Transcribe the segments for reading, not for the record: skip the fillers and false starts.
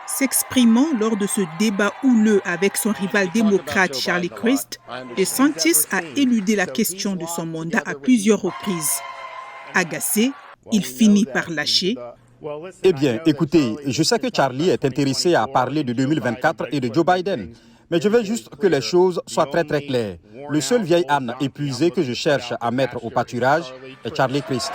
S'exprimant lors de ce débat houleux avec son rival démocrate Charlie Crist, DeSantis a éludé la question de son mandat à plusieurs reprises. Agacé, il finit par lâcher. Eh bien, écoutez, je sais que Charlie est intéressé à parler de 2024 et de Joe Biden. Mais je veux juste que les choses soient très claires. Le seul vieil âne épuisé que je cherche à mettre au pâturage est Charlie Crist.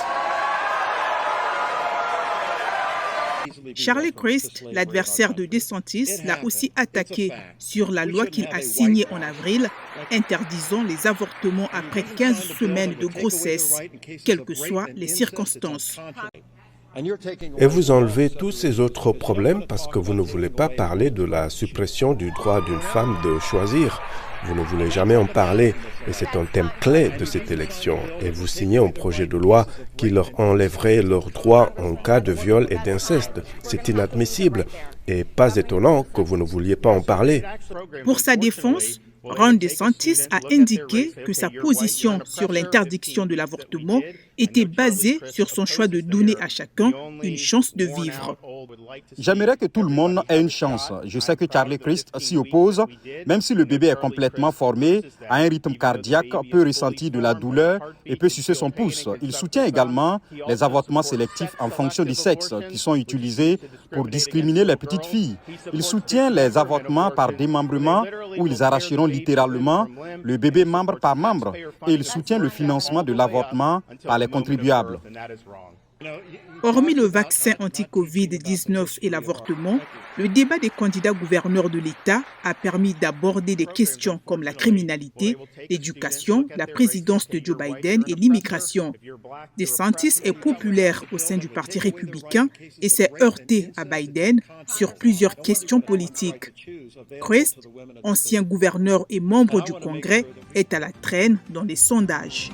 Charlie Crist, l'adversaire de DeSantis, l'a aussi attaqué sur la loi qu'il a signée en avril, interdisant les avortements après 15 semaines de grossesse, quelles que soient les circonstances. Et vous enlevez tous ces autres problèmes parce que vous ne voulez pas parler de la suppression du droit d'une femme de choisir. Vous ne voulez jamais en parler et c'est un thème clé de cette élection. Et vous signez un projet de loi qui leur enlèverait leurs droits en cas de viol et d'inceste. C'est inadmissible et pas étonnant que vous ne vouliez pas en parler. Pour sa défense, Ron DeSantis a indiqué que sa position sur l'interdiction de l'avortement était basée sur son choix de donner à chacun une chance de vivre. J'aimerais que tout le monde ait une chance. Je sais que Charlie Crist s'y oppose, même si le bébé est complètement formé, a un rythme cardiaque, peut ressentir de la douleur et peut sucer son pouce. Il soutient également les avortements sélectifs en fonction du sexe qui sont utilisés pour discriminer les petites filles. Il soutient les avortements par démembrement où ils arracheront littéralement le bébé membre par membre et il soutient le financement de l'avortement par les contribuables. Hormis le vaccin anti-Covid-19 et l'avortement, le débat des candidats gouverneurs de l'État a permis d'aborder des questions comme la criminalité, l'éducation, la présidence de Joe Biden et l'immigration. DeSantis est populaire au sein du Parti républicain et s'est heurté à Biden sur plusieurs questions politiques. Crist, ancien gouverneur et membre du Congrès, est à la traîne dans les sondages.